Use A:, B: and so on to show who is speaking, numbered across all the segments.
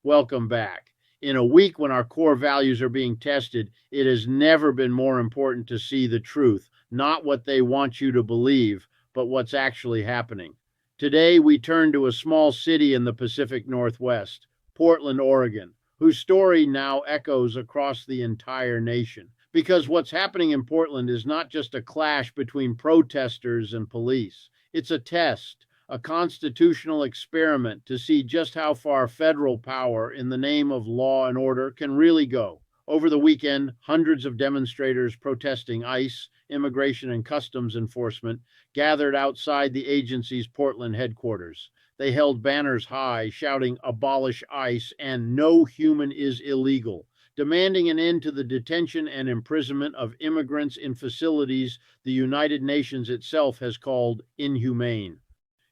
A: Welcome back. In a week when our core values are being tested, it has never been more important to see the truth, not what they want you to believe, but what's actually happening. Today, we turn to a small city in the Pacific Northwest, Portland, Oregon, whose story now echoes across the entire nation. Because what's happening in Portland is not just a clash between protesters and police, it's a test, a constitutional experiment to see just how far federal power in the name of law and order can really go. Over the weekend, hundreds of demonstrators protesting ICE, Immigration and Customs Enforcement, gathered outside the agency's Portland headquarters. They held banners high, shouting, "Abolish ICE" and "No human is illegal," demanding an end to the detention and imprisonment of immigrants in facilities the United Nations itself has called inhumane.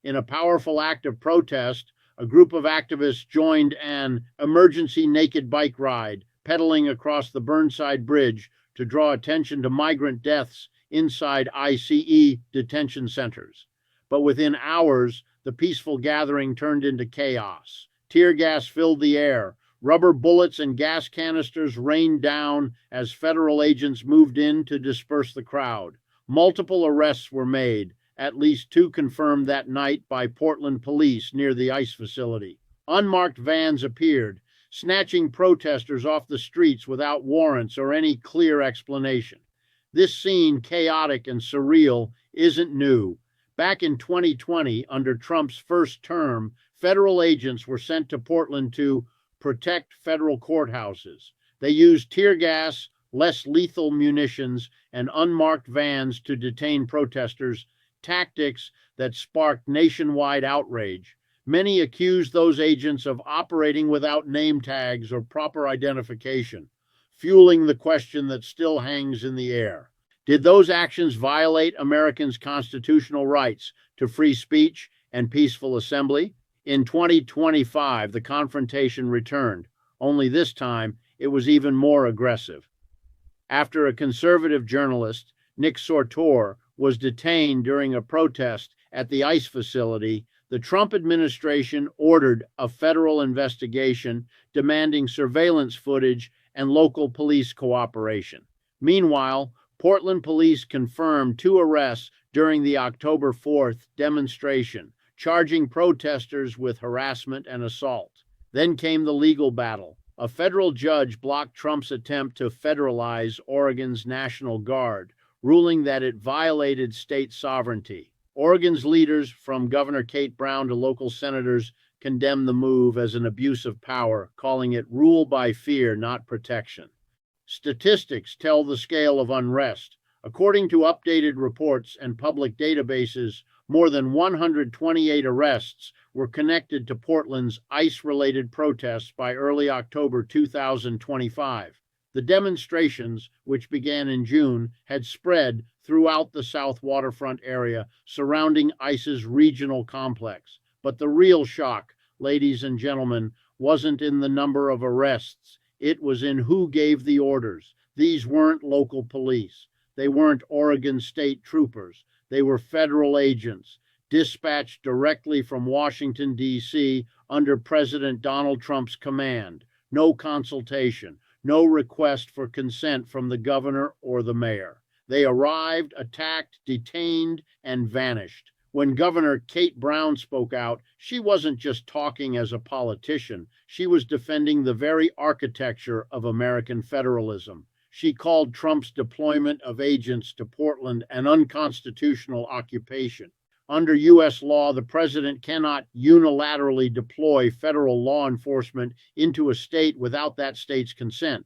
A: In a powerful act of protest, a group of activists joined an emergency naked bike ride, pedaling across the Burnside Bridge to draw attention to migrant deaths inside ICE detention centers. But within hours, the peaceful gathering turned into chaos. Tear gas filled the air. Rubber bullets and gas canisters rained down as federal agents moved in to disperse the crowd. Multiple arrests were made, at least 2 confirmed that night by Portland police near the ICE facility. Unmarked vans appeared, snatching protesters off the streets without warrants or any clear explanation. This scene, chaotic and surreal, isn't new. Back in 2020, under Trump's first term, federal agents were sent to Portland to protect federal courthouses. They used tear gas, less lethal munitions, and unmarked vans to detain protesters, tactics that sparked nationwide outrage. Many accused those agents of operating without name tags or proper identification, fueling the question that still hangs in the air. Did those actions violate Americans' constitutional rights to free speech and peaceful assembly? In 2025, the confrontation returned, only this time it was even more aggressive. After a conservative journalist, Nick Sortor, was detained during a protest at the ICE facility, the Trump administration ordered a federal investigation demanding surveillance footage and local police cooperation. Meanwhile, Portland police confirmed 2 arrests during the October 4th demonstration, charging protesters with harassment and assault. Then came the legal battle. A federal judge blocked Trump's attempt to federalize Oregon's National Guard, ruling that it violated state sovereignty. Oregon's leaders, from Governor Kate Brown to local senators, condemned the move as an abuse of power, calling it rule by fear, not protection. Statistics tell the scale of unrest. According to updated reports and public databases, more than 128 arrests were connected to Portland's ICE-related protests by early October 2025. The demonstrations, which began in June, had spread throughout the South Waterfront area surrounding ICE's regional complex. But the real shock, ladies and gentlemen, wasn't in the number of arrests. It was in who gave the orders. These weren't local police. They weren't Oregon state troopers. They were federal agents, dispatched directly from Washington, D.C., under President Donald Trump's command. No consultation. No request for consent from the governor or the mayor. They arrived, attacked, detained, and vanished. When Governor Kate Brown spoke out, she wasn't just talking as a politician. She was defending the very architecture of American federalism. She called Trump's deployment of agents to Portland an unconstitutional occupation. Under U.S. law, the president cannot unilaterally deploy federal law enforcement into a state without that state's consent.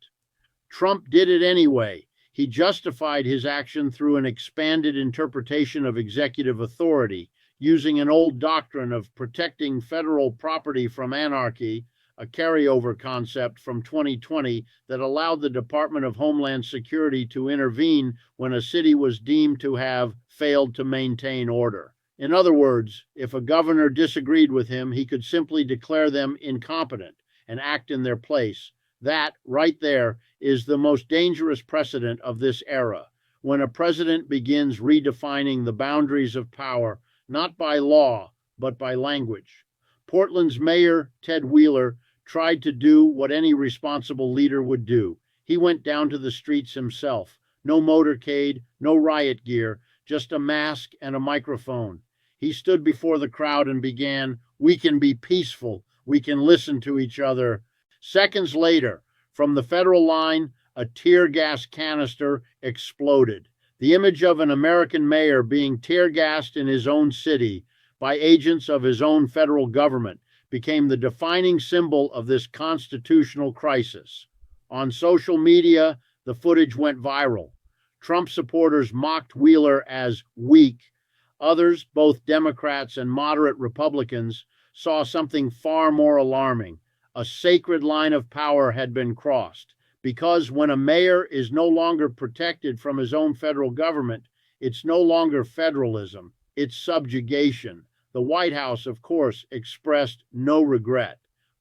A: Trump did it anyway. He justified his action through an expanded interpretation of executive authority, using an old doctrine of protecting federal property from anarchy, a carryover concept from 2020 that allowed the Department of Homeland Security to intervene when a city was deemed to have failed to maintain order. In other words, if a governor disagreed with him, he could simply declare them incompetent and act in their place. That, right there, is the most dangerous precedent of this era, when a president begins redefining the boundaries of power, not by law, but by language. Portland's mayor, Ted Wheeler, tried to do what any responsible leader would do. He went down to the streets himself. No motorcade, no riot gear, just a mask and a microphone. He stood before the crowd and began, "We can be peaceful. We can listen to each other." Seconds later, from the federal line, a tear gas canister exploded. The image of an American mayor being tear gassed in his own city by agents of his own federal government became the defining symbol of this constitutional crisis. On social media, the footage went viral. Trump supporters mocked Wheeler as weak. Others, both Democrats and moderate Republicans, saw something far more alarming. A sacred line of power had been crossed. Because when a mayor is no longer protected from his own federal government, it's no longer federalism, it's subjugation. The White House, of course, expressed no regret.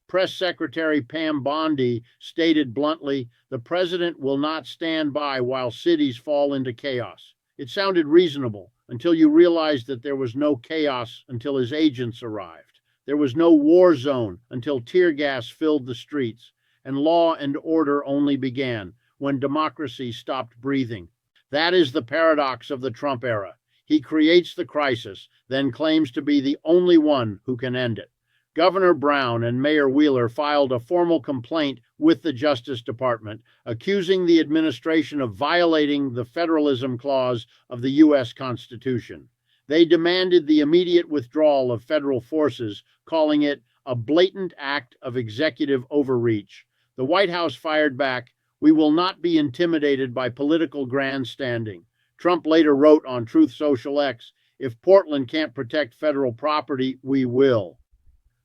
A: Press Secretary Pam Bondi stated bluntly, "The president will not stand by while cities fall into chaos." It sounded reasonable until you realized that there was no chaos until his agents arrived. There was no war zone until tear gas filled the streets, and law and order only began when democracy stopped breathing. That is the paradox of the Trump era. He creates the crisis, then claims to be the only one who can end it. Governor Brown and Mayor Wheeler filed a formal complaint with the Justice Department, accusing the administration of violating the Federalism Clause of the U.S. Constitution. They demanded the immediate withdrawal of federal forces, calling it a blatant act of executive overreach. The White House fired back, "We will not be intimidated by political grandstanding." Trump later wrote on Truth Social X, "If Portland can't protect federal property, we will."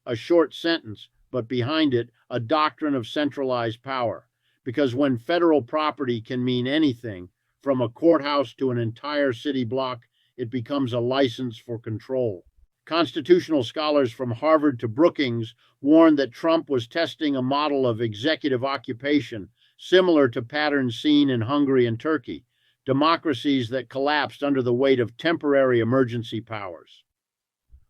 A: A short sentence, but behind it, a doctrine of centralized power. Because when federal property can mean anything, from a courthouse to an entire city block, it becomes a license for control. Constitutional scholars from Harvard to Brookings warned that Trump was testing a model of executive occupation similar to patterns seen in Hungary and Turkey, democracies that collapsed under the weight of temporary emergency powers.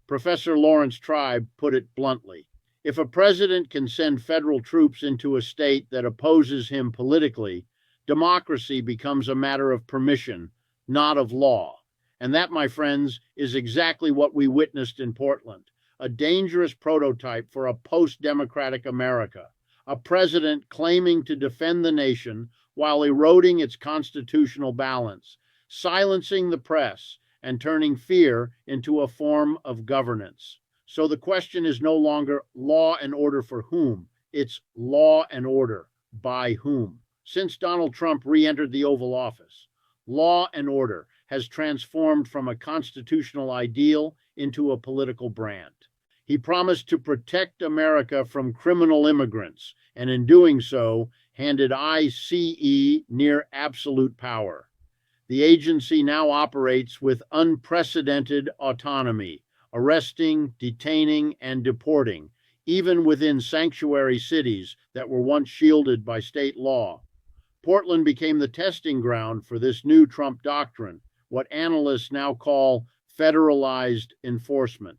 A: Professor Lawrence Tribe put it bluntly, "If a president can send federal troops into a state that opposes him politically, democracy becomes a matter of permission, not of law." And that, my friends, is exactly what we witnessed in Portland, a dangerous prototype for a post-democratic America, a president claiming to defend the nation while eroding its constitutional balance, silencing the press, and turning fear into a form of governance. So the question is no longer law and order for whom, it's law and order by whom. Since Donald Trump re-entered the Oval Office, law and order has transformed from a constitutional ideal into a political brand. He promised to protect America from criminal immigrants, and in doing so, handed ICE near absolute power. The agency now operates with unprecedented autonomy, arresting, detaining, and deporting, even within sanctuary cities that were once shielded by state law. Portland became the testing ground for this new Trump doctrine, what analysts now call federalized enforcement.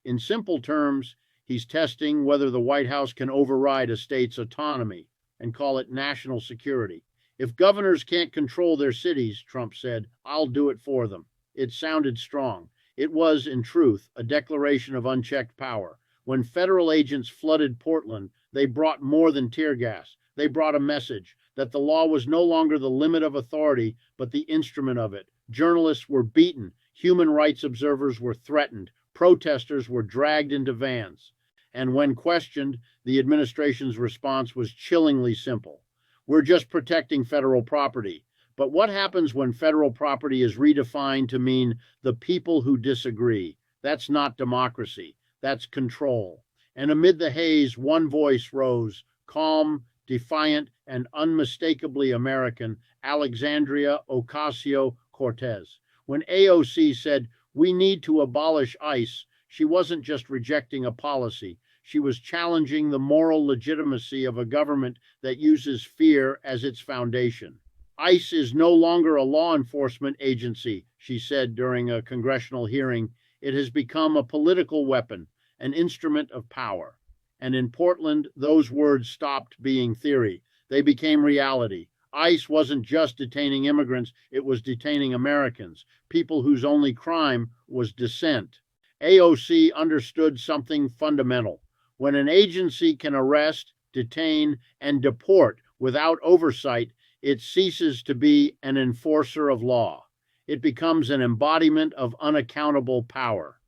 A: In simple terms, he's testing whether the White House can override a state's autonomy and call it national security. "If governors can't control their cities," Trump said, "I'll do it for them." It sounded strong. It was, in truth, a declaration of unchecked power. When federal agents flooded Portland, they brought more than tear gas. They brought a message that the law was no longer the limit of authority, but the instrument of it. Journalists were beaten, human rights observers were threatened, protesters were dragged into vans. And when questioned, the administration's response was chillingly simple. "We're just protecting federal property." But what happens when federal property is redefined to mean the people who disagree? That's not democracy, that's control. And amid the haze, one voice rose, calm, defiant, and unmistakably American, Alexandria Ocasio-Cortez. When AOC said, "We need to abolish ICE," she wasn't just rejecting a policy. She was challenging the moral legitimacy of a government that uses fear as its foundation. "ICE is no longer a law enforcement agency," she said during a congressional hearing. "It has become a political weapon, an instrument of power." And in Portland, those words stopped being theory. They became reality. ICE wasn't just detaining immigrants, it was detaining Americans, people whose only crime was dissent. AOC understood something fundamental. When an agency can arrest, detain, and deport without oversight, it ceases to be an enforcer of law. It becomes an embodiment of unaccountable power.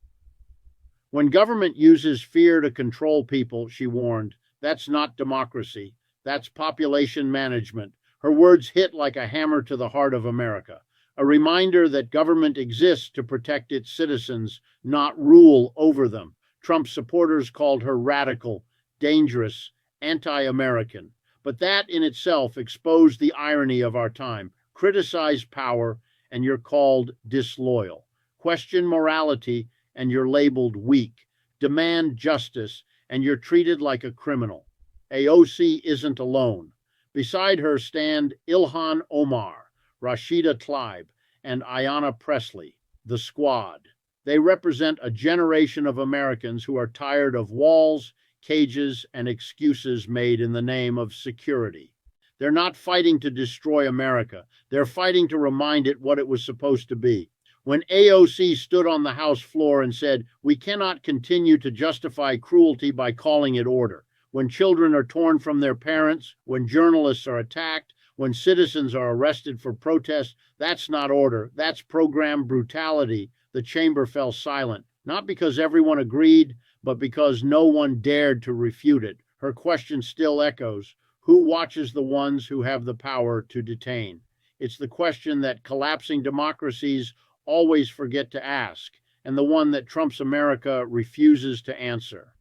A: When government uses fear to control people, she warned, that's not democracy. That's population management. Her words hit like a hammer to the heart of America. A reminder that government exists to protect its citizens, not rule over them. Trump supporters called her radical, dangerous, anti-American. But that in itself exposed the irony of our time. Criticize power, and you're called disloyal. Question morality, and you're labeled weak. Demand justice, and you're treated like a criminal. AOC isn't alone. Beside her stand Ilhan Omar, Rashida Tlaib, and Ayanna Pressley, the Squad. They represent a generation of Americans who are tired of walls, cages, and excuses made in the name of security. They're not fighting to destroy America. They're fighting to remind it what it was supposed to be. When AOC stood on the House floor and said, we cannot continue to justify cruelty by calling it order. When children are torn from their parents, when journalists are attacked, when citizens are arrested for protest, that's not order, that's programmed brutality. The chamber fell silent, not because everyone agreed, but because no one dared to refute it. Her question still echoes, who watches the ones who have the power to detain? It's the question that collapsing democracies always forget to ask, and the one that Trump's America refuses to answer.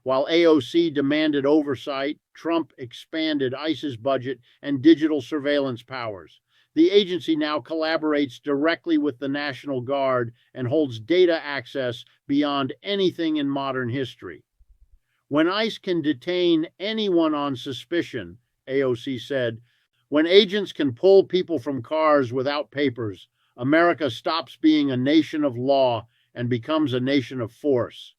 A: While AOC demanded oversight, Trump expanded ICE's budget and digital surveillance powers. The agency now collaborates directly with the National Guard and holds data access beyond anything in modern history. When ICE can detain anyone on suspicion, AOC said, when agents can pull people from cars without papers, America stops being a nation of law and becomes a nation of force.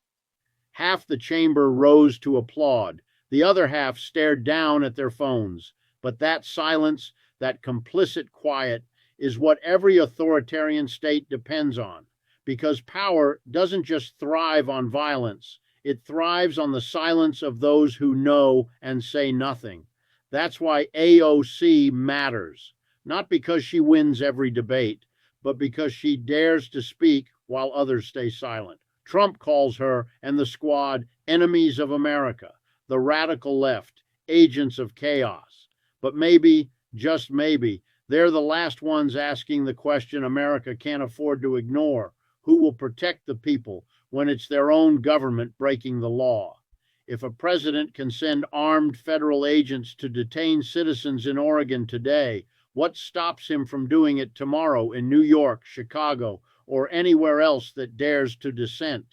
A: Half the chamber rose to applaud. The other half stared down at their phones. But that silence, that complicit quiet, is what every authoritarian state depends on. Because power doesn't just thrive on violence, it thrives on the silence of those who know and say nothing. That's why AOC matters. Not because she wins every debate, but because she dares to speak while others stay silent. Trump calls her and the Squad enemies of America, the radical left, agents of chaos. But maybe, just maybe, they're the last ones asking the question America can't afford to ignore. Who will protect the people when it's their own government breaking the law? If a president can send armed federal agents to detain citizens in Oregon today, what stops him from doing it tomorrow in New York, Chicago, or anywhere else that dares to dissent?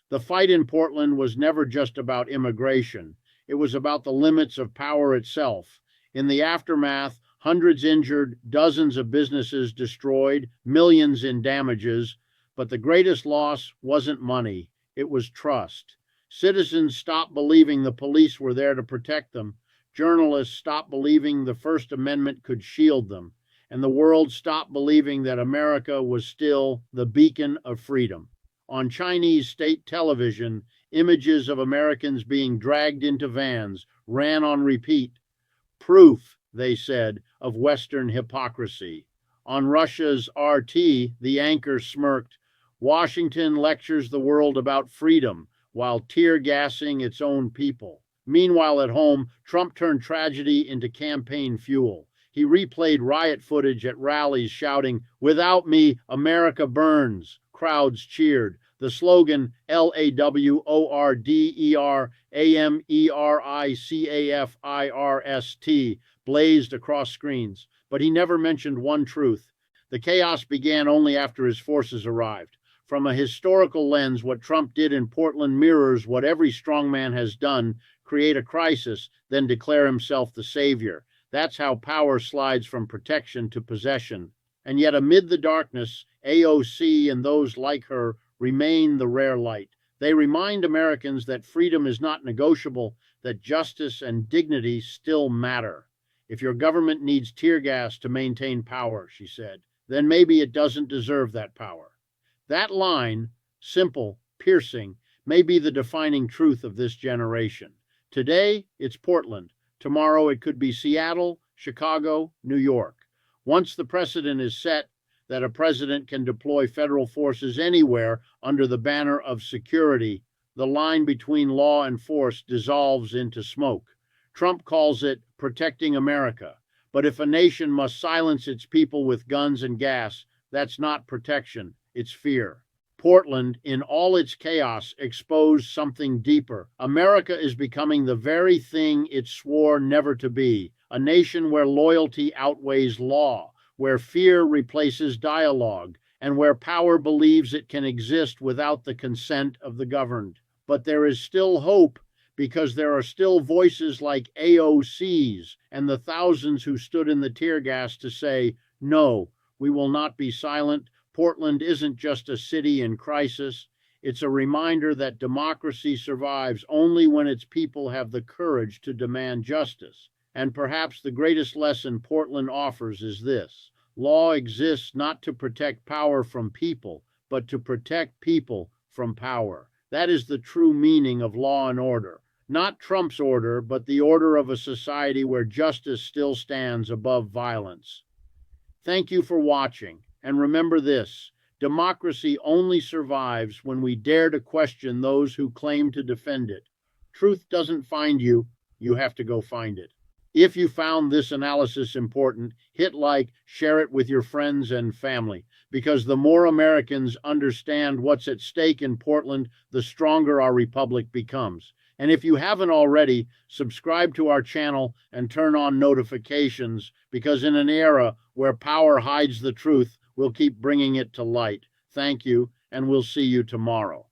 A: The fight in Portland was never just about immigration. It was about the limits of power itself. In the aftermath, hundreds injured, dozens of businesses destroyed, millions in damages. But the greatest loss wasn't money, it was trust. Citizens stopped believing the police were there to protect them. Journalists stopped believing the First Amendment could shield them. And the world stopped believing that America was still the beacon of freedom. On Chinese state television, images of Americans being dragged into vans ran on repeat. Proof, they said, of Western hypocrisy. On Russia's RT, the anchor smirked, Washington lectures the world about freedom while tear-gassing its own people. Meanwhile, at home, Trump turned tragedy into campaign fuel. He replayed riot footage at rallies shouting, "Without me, America burns." Crowds cheered. The slogan, LAWORDERAMERICAFIRST, blazed across screens. But he never mentioned one truth. The chaos began only after his forces arrived. From a historical lens, what Trump did in Portland mirrors what every strongman has done, create a crisis, then declare himself the savior. That's how power slides from protection to possession. And yet amid the darkness, AOC and those like her remain the rare light. They remind Americans that freedom is not negotiable, that justice and dignity still matter. If your government needs tear gas to maintain power, she said, then maybe it doesn't deserve that power. That line, simple, piercing, may be the defining truth of this generation. Today, it's Portland. Tomorrow, it could be Seattle, Chicago, New York. Once the precedent is set that a president can deploy federal forces anywhere under the banner of security, the line between law and force dissolves into smoke. Trump calls it protecting America. But if a nation must silence its people with guns and gas, that's not protection, it's fear. Portland, in all its chaos, exposed something deeper. America is becoming the very thing it swore never to be, a nation where loyalty outweighs law, where fear replaces dialogue, and where power believes it can exist without the consent of the governed. But there is still hope, because there are still voices like AOC's and the thousands who stood in the tear gas to say, no, we will not be silent. Portland isn't just a city in crisis. It's a reminder that democracy survives only when its people have the courage to demand justice. And perhaps the greatest lesson Portland offers is this: law exists not to protect power from people, but to protect people from power. That is the true meaning of law and order. Not Trump's order, but the order of a society where justice still stands above violence. Thank you for watching, and remember this: democracy only survives when we dare to question those who claim to defend it. Truth doesn't find you, you have to go find it. If you found this analysis important, hit like, share it with your friends and family, because the more Americans understand what's at stake in Portland, the stronger our republic becomes. And if you haven't already, subscribe to our channel and turn on notifications, because in an era where power hides the truth, we'll keep bringing it to light. Thank you, and we'll see you tomorrow.